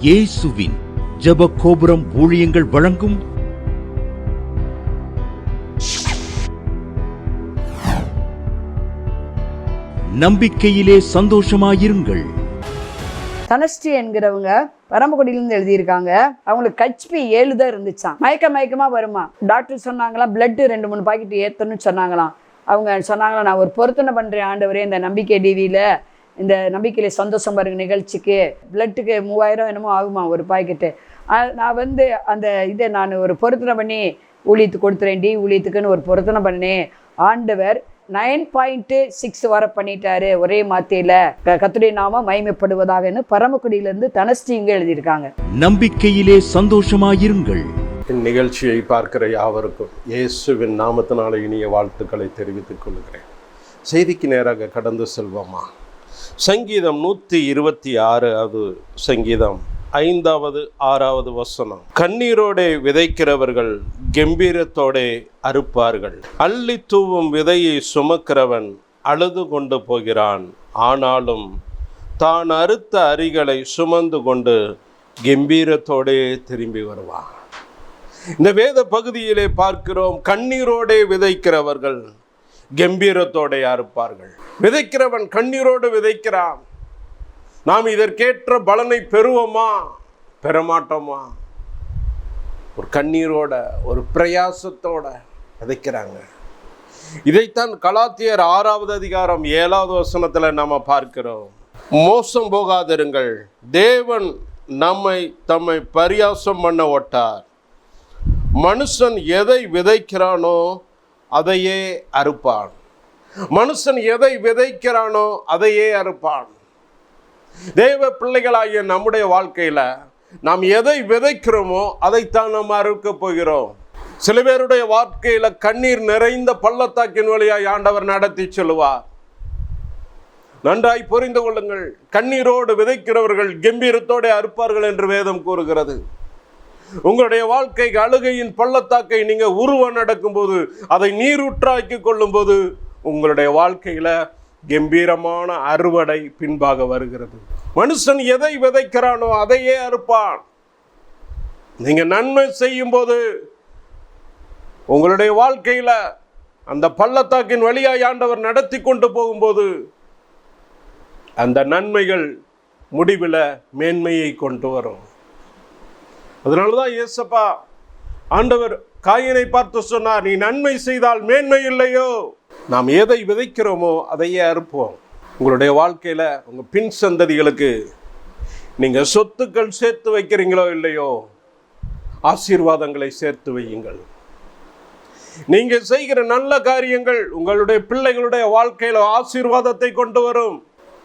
இயேசுவின் ஜெப கோபுரம் ஊழியங்கள் வழங்கும் நம்பிக்கையிலே சந்தோஷமாயிருங்கள். தனஸ்ரீ என்கிறவங்க பரமக்குடியிலிருந்து எழுதியிருக்காங்க. அவங்களுக்கு HP 7 தான் இருந்துச்சான். மயக்கமா வருமா. டாக்டர் சொன்னாங்களாம் பிளட் 2-3 பாக்கெட் ஏற்றணும்னு சொன்னாங்களாம். அவங்க சொன்னாங்களாம், நான் ஒரு பொருத்தனை பண்ணுறேன் ஆண்டவரே, இந்த நம்பிக்கை டிவியில் இந்த நம்பிக்கையில சந்தோஷம் பாருங்க நிகழ்ச்சிக்கு பிளட்டுக்கு 3000 என்னமோ ஆகுமா ஒரு பாக்கெட்டு. நான் அந்த நான் ஒரு பொருத்தனை பண்ணி ஊழியத்துக்கு கொடுத்துறேன், ஊழியத்துக்குன்னு ஒரு பொருத்தனை பண்ணேன். ஆண்டவர் 9.6 வர பண்ணிட்டாரு ஒரே மாத்தையில. கர்த்தருடைய நாமம் மகிமைப்படுவதாகன்னு பரமக்குடியிலிருந்து தனஸ்ரீங்க எழுதியிருக்காங்க. நம்பிக்கையிலே சந்தோஷமாயிருங்கள். இந்நிகழ்ச்சியை பார்க்கிற யாவருக்கும் இயேசுவின் நாமத்தினால இனிய வாழ்த்துக்களை தெரிவித்துக் கொள்கிறேன். செய்திக்கு நேராக கடந்து செல்வோமா? சங்கீதம் 126வது சங்கீதம் 5வது 6வது வசனம். கண்ணீரோடே விதைக்கிறவர்கள் கம்பீரத்தோடே அறுப்பார்கள். அள்ளி தூவும் விதையை சுமக்கிறவன் அழுது கொண்டு போகிறான், ஆனாலும் தான் அறுத்த அரிகளை சுமந்து கொண்டு கம்பீரத்தோடே திரும்பி வருவான். இந்த வேத பகுதியிலே பார்க்கிறோம், கண்ணீரோடே விதைக்கிறவர்கள் கம்பீரத்தோடே அறுப்பார்கள். விதைக்கிறவன் கண்ணீரோடு விதைக்கிறான். நாம் இதற்கேற்ற பலனை பெறுவோமா பெறமாட்டோமா? ஒரு கண்ணீரோட ஒரு பிரயாசத்தோட விதைக்கிறாங்க. இதைத்தான் கலாத்தியர் 6வது அதிகாரம் 7வது வசனத்துல நாம பார்க்கிறோம். மோசம் போகாதிருங்கள், தேவன் தம்மை பரியாசம் பண்ண ஒட்டார். மனுஷன் எதை விதைக்கிறானோ அதையே அறுப்பான். மனுஷன் எதை விதைக்கிறானோ அதையே அறுப்பான். தேவ பிள்ளைகளாகிய நம்முடைய வாழ்க்கையில நாம் எதை விதைக்கிறோமோ அதைத்தான் நாம் அறுக்க போகிறோம். சில பேருடைய வாழ்க்கையில கண்ணீர் நிறைந்த பள்ளத்தாக்கின் வழியாய் ஆண்டவர் நடத்தி செல்வார். நன்றாய் புரிந்து கொள்ளுங்கள், கண்ணீரோடு விதைக்கிறவர்கள் கம்பீரத்தோடு அறுப்பார்கள் என்று வேதம் கூறுகிறது. உங்களுடைய வாழ்க்கை அழுகையின் பள்ளத்தாக்கை நீங்க நடக்கும் போது, அதை நீரூற்றாக்கி கொள்ளும் போது, உங்களுடைய வாழ்க்கையில கம்பீரமான அறுவடை பின்பாக வருகிறது. மனுஷன் எதை விதைக்கிறானோ அதையே அறுப்பான். நீங்க நன்மை செய்யும் போது உங்களுடைய வாழ்க்கையில அந்த பள்ளத்தாக்கின் வழியாய் ஆண்டவர் நடத்தி கொண்டு போகும்போது அந்த நன்மைகள் முடிவில் மேன்மையை கொண்டு வரும். அதனாலதான் இயேசப்பா ஆண்டவர் காயினை பார்த்து சொன்னார், நீ நன்மை செய்தால் மேன்மை இல்லையோ? நாம் எதை விதைக்கிறோமோ அதையே அறுப்போம். உங்களுடைய வாழ்க்கையில உங்க பின் சந்ததிகளுக்கு நீங்க சொத்துக்கள் சேர்த்து வைக்கிறீங்களோ இல்லையோ, ஆசீர்வாதங்களை சேர்த்து வையுங்கள். நீங்க செய்கிற நல்ல காரியங்கள் உங்களுடைய பிள்ளைகளுடைய வாழ்க்கையில ஆசீர்வாதத்தை கொண்டு வரும்.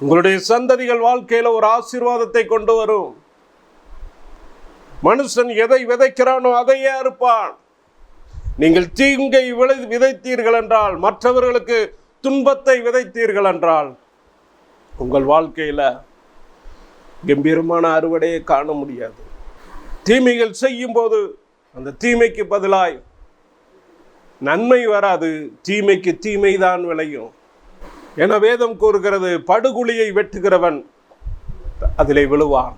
உங்களுடைய சந்ததிகள் வாழ்க்கையில ஒரு ஆசீர்வாதத்தை கொண்டு வரும். மனுஷன் எதை விதைக்கிறானோ அதையே அறுப்பான். நீங்கள் தீங்கை விதைத்தீர்கள் என்றால், மற்றவர்களுக்கு துன்பத்தை விதைத்தீர்கள் என்றால், உங்கள் வாழ்க்கையில கம்பீரமான அறுவடையை காண முடியாது. தீமைகள் செய்யும் போது அந்த தீமைக்கு பதிலாய் நன்மை வராது, தீமைக்கு தீமைதான் விளையும். என வேதம் கூறுகிறது, படுகுழியை வெட்டுகிறவன் அதிலே விழுவான்,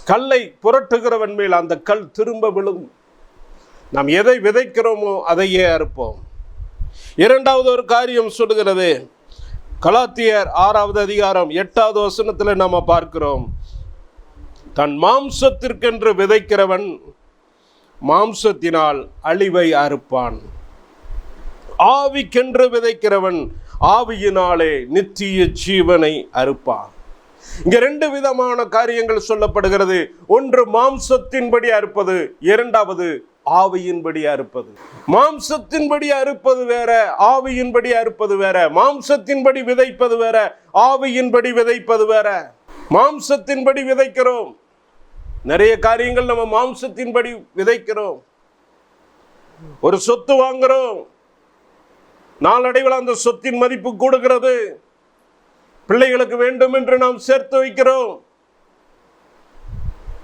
கல்லை புரட்டுகிறவன் மேல் அந்த கல் திரும்ப விழும். நாம் எதை விதைக்கிறோமோ அதையே அறுப்போம். இரண்டாவது ஒரு காரியம் சொல்லுகிறது. கலாத்தியர் 6வது அதிகாரம் 8வது வசனத்துல நாம பார்க்கிறோம், தன் மாம்சத்திற்கென்று விதைக்கிறவன் மாம்சத்தினால் அழிவை அறுப்பான், ஆவிக்கென்று விதைக்கிறவன் ஆவியினாலே நித்திய ஜீவனை அறுப்பான். இங்க 2 விதமான காரியங்கள் சொல்லப்படுகிறது. ஒன்று மாம்சத்தின்படி அறுப்பது, இரண்டாவது ஆவியின்படி அறுப்பது. மாம்சத்தின்படி அறுப்பது வேற, ஆவியின்படி அறுப்பது வேற. மாம்சத்தின்படி விதைப்பது வேற, ஆவியின்படி விதைப்பது வேற. மாம்சத்தின்படி விதைக்கிறோம், நிறைய காரியங்கள் நம்ம மாம்சத்தின்படி விதைக்கிறோம். ஒரு சொத்து வாங்குறோம், நாளடைவில் அந்த சொத்தின் மதிப்பு கூடுகிறது. பிள்ளைகளுக்கு வேண்டும் என்று நாம் சேர்த்து வைக்கிறோம்.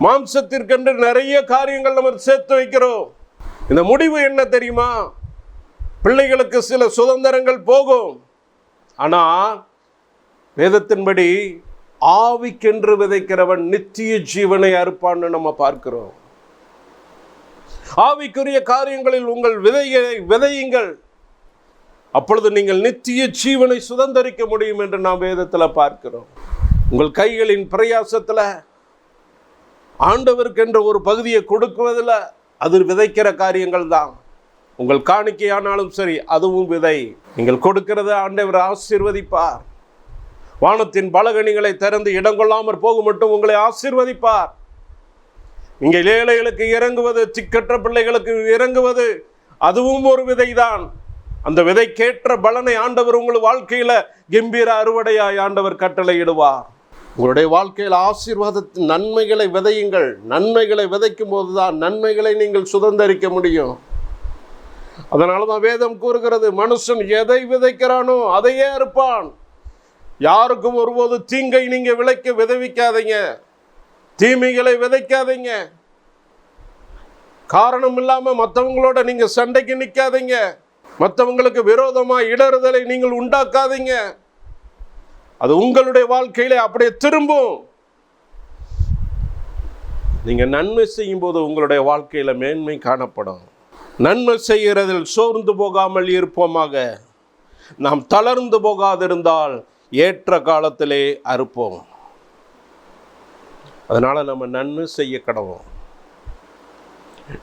மாம்சத்திற்கென்று நிறைய காரியங்கள் நம்ம சேர்த்து வைக்கிறோம். இந்த முடிவு என்ன தெரியுமா? பிள்ளைகளுக்கு சில சுதந்திரங்கள் போகும், ஆனால் வேதத்தின்படி ஆவிக்கென்று விதைக்கிறவன் நித்திய ஜீவனை அறுப்பான்னு நம்ம பார்க்கிறோம். ஆவிக்குரிய காரியங்களில் உங்கள் விதையுங்கள், அப்பொழுது நீங்கள் நித்திய ஜீவனை சுதந்தரிக்க முடியும் என்று நாம் வேதத்தில் பார்க்கிறோம். உங்கள் கைகளின் பிரயாசத்தில் ஆண்டவருக்கென்ற ஒரு பகுதியை கொடுக்குவதில் அது விதைக்கிற காரியங்கள் தான். உங்கள் காணிக்கையானாலும் சரி, அதுவும் விதை. நீங்கள் கொடுக்கிறத ஆண்டவர் ஆசீர்வதிப்பார். வானத்தின் பலகணிகளை திறந்து இடம் கொள்ளாமற் போக மட்டும் உங்களை ஆசீர்வதிப்பார். இங்கே ஏழைகளுக்கு இறங்குவது, திக்கற்ற பிள்ளைகளுக்கு இறங்குவது, அதுவும் ஒரு விதைதான். அந்த விதைக்கேற்ற பலனை ஆண்டவர் உங்கள் வாழ்க்கையில கம்பீர அறுவடையாய் ஆண்டவர் கட்டளையிடுவார். உங்களுடைய வாழ்க்கையில் ஆசீர்வாதத்தின் நன்மைகளை விதையுங்கள். நன்மைகளை விதைக்கும் போதுதான் நன்மைகளை நீங்கள் சுதந்தரிக்க முடியும். அதனாலதான் வேதம் கூறுகிறது, மனுஷன் எதை விதைக்கிறானோ அதையே அறுப்பான். யாருக்கும் ஒருபோது தீங்கை நீங்க விதைக்காதீங்க, தீமைகளை விதைக்காதீங்க. காரணம் இல்லாம மற்றவங்களோட நீங்க சண்டைக்கு நிற்காதீங்க. மற்றவங்களுக்கு விரோதமா இடறுதலை நீங்கள் உண்டாக்காதீங்க. அது உங்களுடைய வாழ்க்கையில அப்படியே திரும்பும். நீங்க நன்மை செய்யும் போது உங்களுடைய வாழ்க்கையில மேன்மை காணப்படும். நன்மை செய்கிறதில் சோர்ந்து போகாமல் இருப்போமாக. நாம் தளர்ந்து போகாதிருந்தால் ஏற்ற காலத்திலே அறுப்போம். அதனால நம்ம நன்மை செய்ய கடவோம்.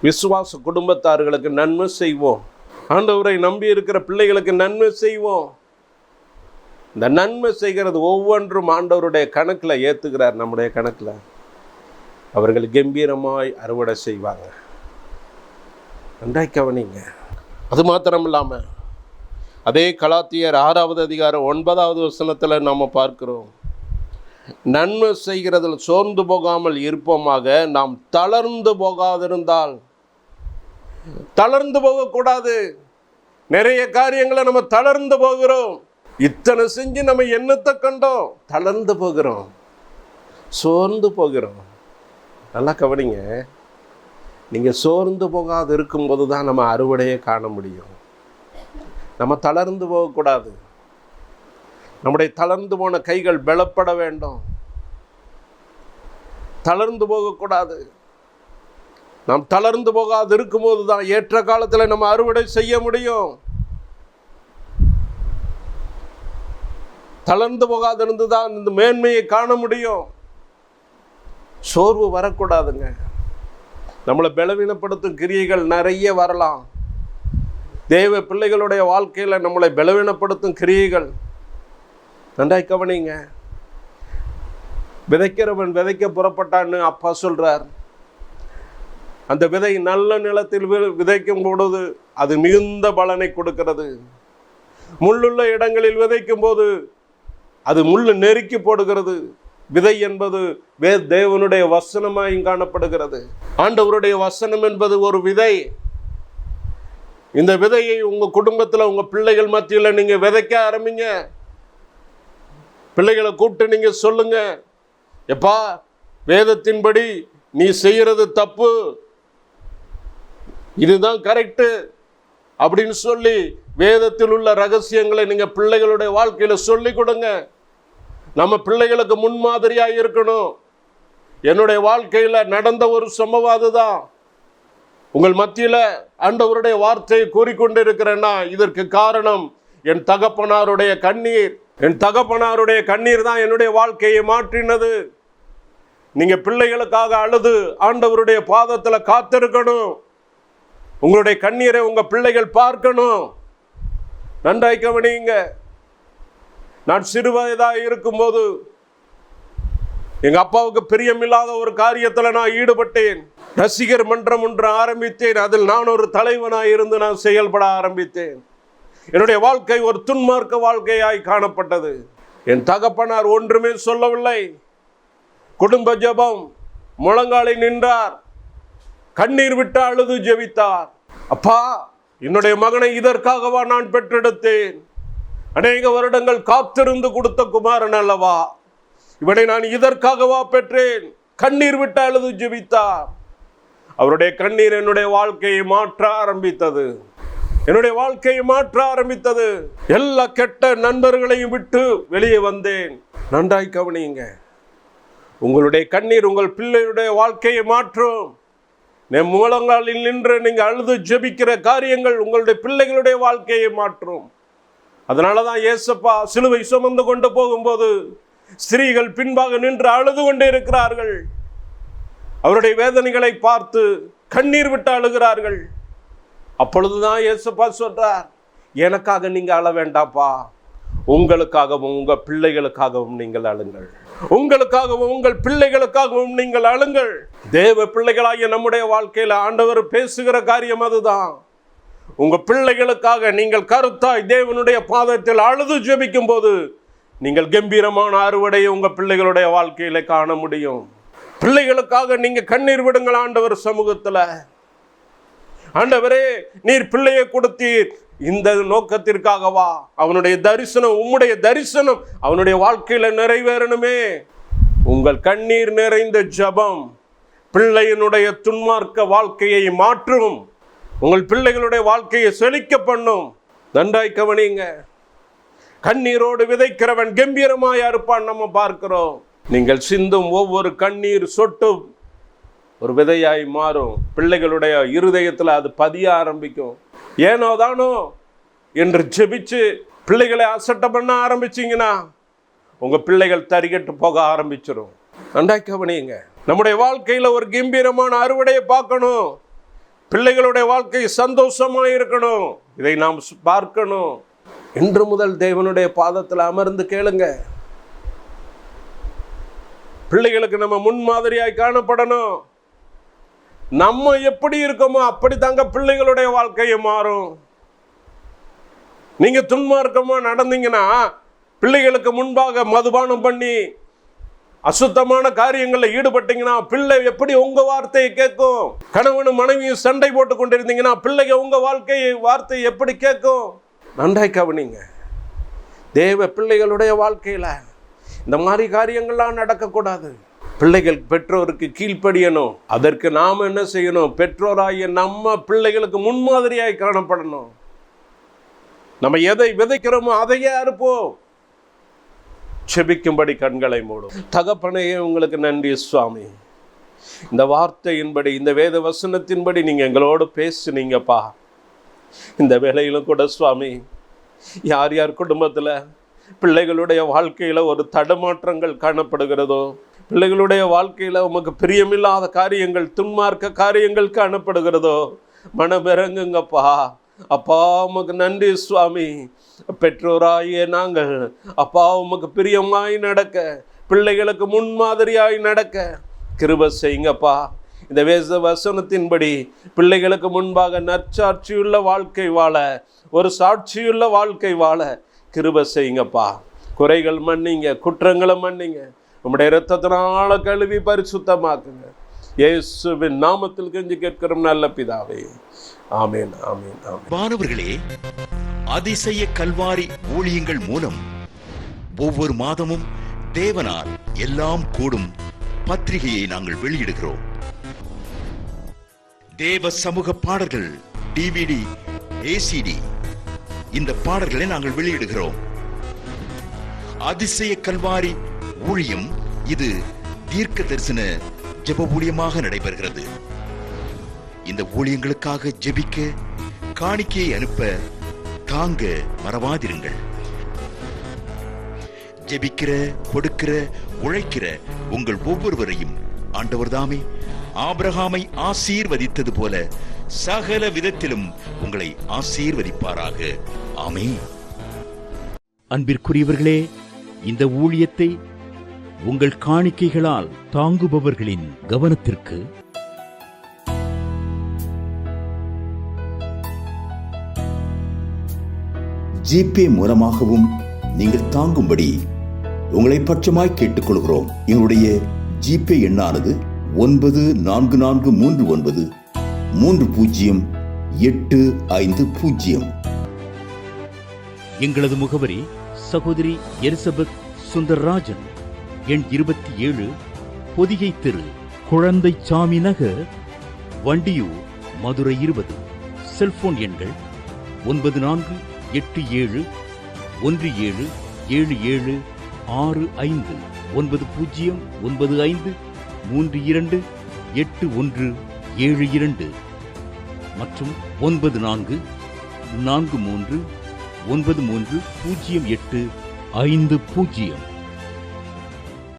விசுவாச குடும்பத்தார்களுக்கு நன்மை செய்வோம். ஆண்டவரை நம்பி இருக்கிற பிள்ளைகளுக்கு நன்மை செய்வோம். இந்த நன்மை செய்கிறது ஒவ்வொன்றும் ஆண்டவருடைய கணக்கில் ஏற்றுக்கிறார். நம்முடைய கணக்கில் அவர்கள் கம்பீரமாய் அறுவடை செய்வாங்க. நன்றாய் கவனிங்க. அது மாத்திரம் இல்லாமல் அதே கலாத்தியர் 6வது அதிகாரம் 9வது வசனத்தில் நாம் பார்க்கிறோம், நன்மை செய்கிறதில் சோர்ந்து போகாமல் இருப்போமாக. நாம் தளர்ந்து போகாதிருந்தால். தளர்ந்து போகக்கூடாது. நிறைய காரியங்களை நம்ம தளர்ந்து போகிறோம். இத்தனை செஞ்சு நம்ம என்னத்தை கண்டோம்? தளர்ந்து போகிறோம், சோர்ந்து போகிறோம். நல்லா கவனிங்க. நீங்கள் சோர்ந்து போகாது இருக்கும்போது தான் நம்ம அறுவடையை காண முடியும். நம்ம தளர்ந்து போகக்கூடாது. நம்முடைய தளர்ந்து போன கைகள் பலப்பட வேண்டும். தளர்ந்து போகக்கூடாது. நாம் தளர்ந்து போகாது இருக்கும்போது தான் ஏற்ற காலத்தில் நம்ம அறுவடை செய்ய முடியும். தளர்ந்து போகாது இருந்து தான் இந்த மேன்மையை காண முடியும். சோர்வு வரக்கூடாதுங்க. நம்மளை பலவீனப்படுத்தும் கிரியைகள் நிறைய வரலாம். தேவ பிள்ளைகளுடைய வாழ்க்கையில் நம்மளை பலவீனப்படுத்தும் கிரியைகள். நன்றாய் கவனிங்க. விதைக்கிறவன் விதைக்க புறப்பட்டான்னு அப்பா சொல்றார். அந்த விதை நல்ல நிலத்தில் விதைக்கும் பொழுது அது மிகுந்த பலனை கொடுக்கிறது. முள்ளுள்ள இடங்களில் விதைக்கும் போது அது முள்ளு நெருக்கி போடுகிறது. விதை என்பது தேவனுடைய வசனமாய் காணப்படுகிறது. ஆண்டவருடைய வசனம் என்பது ஒரு விதை. இந்த விதையை உங்க குடும்பத்தில் உங்க பிள்ளைகள் மத்தியில் நீங்க விதைக்க ஆரம்பிங்க. பிள்ளைகளை கூப்பிட்டு நீங்க சொல்லுங்க, எப்பா வேதத்தின்படி நீ செய்யறது தப்பு, இதுதான் கரெக்டு அப்படின்னு சொல்லி வேதத்தில் உள்ள ரகசியங்களை நீங்க பிள்ளைகளுடைய வாழ்க்கையில சொல்லி கொடுங்க. நம்ம பிள்ளைகளுக்கு முன்மாதிரியாக இருக்கணும். என்னுடைய வாழ்க்கையில நடந்த ஒரு சம்பவம் அதுதான். உங்கள் மத்தியில ஆண்டவருடைய வார்த்தையை கூறிக்கொண்டு இருக்கிறேன்னா இதற்கு காரணம் என் தகப்பனாருடைய கண்ணீர். என் தகப்பனாருடைய கண்ணீர் தான் என்னுடைய வாழ்க்கையை மாற்றினது. நீங்க பிள்ளைகளுக்காக அழுது ஆண்டவருடைய பாதத்தில் காத்திருக்கணும். உங்களுடைய கண்ணீரை உங்க பிள்ளைகள் பார்க்கணும். நன்றாய் கவனிங்க. நான் சிறுவயதாக இருக்கும்போது எங்க அப்பாவுக்கு பிரியமில்லாத ஒரு காரியத்தில் நான் ஈடுபட்டேன். ரசிகர் மன்றம் ஒன்று ஆரம்பித்தேன். அதில் நான் ஒரு தலைவனாய் இருந்து நான் செயல்பட ஆரம்பித்தேன். என்னுடைய வாழ்க்கை ஒரு துன்மார்க்க வாழ்க்கையாய் காணப்பட்டது. என் தகப்பனார் ஒன்றுமே சொல்லவில்லை. குடும்ப ஜெபம், முழங்காலை நின்றார், கண்ணீர் விட்டு அழுது ஜெபித்தார். அப்பா, என்னுடைய மகனை இதற்காகவா நான் பெற்றெடுத்தேன்? அநேக வருடங்கள் காத்திருந்து கொடுத்த குமாரன் அல்லவா, இவனை நான் இதற்காகவா பெற்றேன்? கண்ணீர் விட்டு அழுது ஜெபித்தார். அவருடைய கண்ணீர் என்னுடைய வாழ்க்கையை மாற்ற ஆரம்பித்தது. என்னுடைய வாழ்க்கையை மாற்ற ஆரம்பித்தது. எல்லா கெட்ட நண்பர்களையும் விட்டு வெளியே வந்தேன். நன்றாய் கவனிங்க. உங்களுடைய கண்ணீர் உங்கள் பிள்ளையுடைய வாழ்க்கையை மாற்றும். முழங்காலில் நின்று நீங்கள் அழுது ஜெபிக்கிற காரியங்கள் உங்களுடைய பிள்ளைகளுடைய வாழ்க்கையை மாற்றும். அதனால தான் இயேசப்பா சிலுவை சுமந்து கொண்டு போகும்போது ஸ்திரீகள் பின்பாக நின்று அழுது கொண்டே இருக்கிறார்கள். அவருடைய வேதனைகளை பார்த்து கண்ணீர் விட்டு அழுகிறார்கள். அப்பொழுதுதான் இயேசப்பா சொல்றார், எனக்காக நீங்க அழ வேண்டாப்பா, உங்களுக்காகவும் உங்கள் பிள்ளைகளுக்காகவும் நீங்கள் அழுங்கள். உங்களுக்காகவும் உங்கள் பிள்ளைகளுக்காகவும் நீங்கள் அழுங்கள். தேவ பிள்ளைகளாகிய நம்முடைய வாழ்க்கையில் ஆண்டவர் பேசுகிற காரியம் அதுதான். உங்க பிள்ளைகளுக்காக நீங்கள் கருத்தாய் தேவனுடைய பாதத்தில் அழுது ஜெபிக்கும் போது நீங்கள் கம்பீரமான அறுவடையை உங்க பிள்ளைகளுடைய வாழ்க்கையில காண முடியும். பிள்ளைகளுக்காக நீங்க கண்ணீர் விடுங்கள் ஆண்டவர் சமூகத்தில். ஆண்டவரே, நீர் பிள்ளையை கொடுத்தீர், இந்த நோக்கத்திற்காகவா? அவனுடைய தரிசனம், உம்முடைய தரிசனம் அவனுடைய வாழ்க்கையில நிறைவேறணுமே. உங்கள் கண்ணீர் நிறைந்த ஜெபம் பிள்ளையினுடைய துன்மார்க்க வாழ்க்கையை மாற்றும். உங்கள் பிள்ளைகளுடைய வாழ்க்கையை செழிக்க பண்ணும். நன்றாய் கவனிங்க. கண்ணீரோடு விதைக்கிறவன் கம்பீரமாய் அறுப்பான். நம்ம பார்க்கிறோம். நீங்கள் சிந்தும் ஒவ்வொரு கண்ணீர் சொட்டும் ஒரு விதையாய் மாறும். பிள்ளைகளுடைய இருதயத்தில் அது பதிய ஆரம்பிக்கும். ஏனோ தானோ என்று ஜெபிச்சு பிள்ளைகளை அசட்டை பண்ண ஆரம்பிச்சிங்கன்னா உங்க பிள்ளைகள் தரிகட்டு போக ஆரம்பிச்சிடும். நன்றாய் கவனிங்க. நம்முடைய வாழ்க்கையில் ஒரு கம்பீரமான அறுவடையை பார்க்கணும். பிள்ளைகளுடைய வாழ்க்கை சந்தோஷமாக இருக்கணும். இதை நாம் பார்க்கணும். இன்று முதல் தேவனுடைய பாதத்தில் அமர்ந்து கேளுங்க. பிள்ளைகளுக்கு நம்ம முன்மாதிரியாய் காணப்படணும். நம்ம எப்படி இருக்கோமோ அப்படி தாங்க பிள்ளைகளுடைய வாழ்க்கையை மாறும். நீங்க துன்மார்க்கமா நடந்தீங்கன்னா பிள்ளைகளுக்கு முன்பாக மதுபானம் பண்ணி அசுத்தமான காரியங்களில் ஈடுபட்டீங்கன்னா பிள்ளை எப்படி உங்க வார்த்தையை கேட்கும்? கணவனும் மனைவியும் சண்டை போட்டு கொண்டிருந்தீங்கன்னா பிள்ளைங்க உங்க வார்த்தையை எப்படி கேட்கும்? நன்றாய் கவனிங்க. தேவ பிள்ளைகளுடைய வாழ்க்கையில இந்த மாதிரி காரியங்கள்லாம் நடக்கக்கூடாது. பிள்ளைகள் பெற்றோருக்கு கீழ்ப்படியணும். அதற்கு நாம் என்ன செய்யணும்? பெற்றோராகிய நம்ம பிள்ளைகளுக்கு முன்மாதிரியாய் காணப்படணும். நம்ம எதை விதைக்கிறோமோ அதையே அறுப்போம். செபிக்கும்படி கண்களை மூடும். தகப்பனையே, உங்களுக்கு நன்றி சுவாமி. இந்த வார்த்தையின்படி, இந்த வேத வசனத்தின்படி நீங்க எங்களோடு பேசுனீங்கப்பா. இந்த வேளையிலும் கூட சுவாமி, யார் யார் குடும்பத்தில் பிள்ளைகளுடைய வாழ்க்கையில் ஒரு தடுமாற்றங்கள் காணப்படுகிறதோ, பிள்ளைகளுடைய வாழ்க்கையில் உமக்கு பிரியமில்லாத காரியங்கள், துன்மார்க்க காரியங்கள் காணப்படுகிறதோ, மனமிறங்குங்கப்பா. அப்பா, உமக்கு நன்றி சுவாமி. பெற்றோராகிய நாங்கள் அப்பா உமக்கு பிரியமாய் நடக்க, பிள்ளைகளுக்கு முன்மாதிரியாய் நடக்க கிருபை செய்யுங்கப்பா. இந்த வேத வசனத்தின்படி பிள்ளைகளுக்கு முன்பாக நற்சாட்சியுள்ள வாழ்க்கை வாழ, ஒரு சாட்சியுள்ள வாழ்க்கை வாழ கிருபை செய்யுங்கப்பா. குறைகள் மன்னிங்க, குற்றங்களை மன்னிங்க. உம்முடைய இரத்தத்தினால கழுவி பரிசுத்தமாக்குங்க. இயேசுவின் நாமத்தில் கெஞ்சி கேட்கிறோம் நல்ல பிதாவே. ஆமென், ஆமென், ஆமென். மாணவர்களே, அதிசய கல்வாரி ஊழியங்கள் மூலம் ஒவ்வொரு மாதமும் தேவனால் எல்லாம் கூடும் பத்திரிகையை நாங்கள் வெளியிடுகிறோம். தேவ சமூக பாடல்கள் DVD, ACD, இந்த பாடல்களை நாங்கள் வெளியிடுகிறோம். அதிசய கல்வாரி ஊழியம் இது தீர்க்க தரிசன ஜெப ஊழியமாக நடைபெறுகிறது. இந்த ஊழியங்களுக்காக ஜெபிக்க, காணிக்கையை அனுப்ப தாங்க மறவாதிருங்கள். ஜெபிக்கிற, கொடுக்கிற, உழைக்கிற உங்கள் ஒவ்வொருவரையும் ஆண்டவர் தாமே ஆபிரகாமை ஆசீர்வதித்தது போல சகல விதத்திலும் உங்களை ஆசீர்வதிப்பாராக. ஆமென். அன்பிற்குரியவர்களே, இந்த ஊழியத்தை உங்கள் காணிக்கைகளால் தாங்குபவர்களின் கவனத்திற்கு ஜிபே மூலமாகவும் நீங்கள் தாங்கும்படி உங்களை பட்சமாய் கேட்டுக்கொள்கிறோம். எங்களுடைய ஜிபே எண்ணானது 9443308550. எங்களது முகவரி சகோதரி எலிசபெத் சுந்தர்ராஜன், எண் 27, பொதிகை தெரு, குழந்தை சாமி நகர், வண்டியூர், மதுரை 20. செல்போன் எண்கள் 9487177777 6595328172 மற்றும் 9443930850.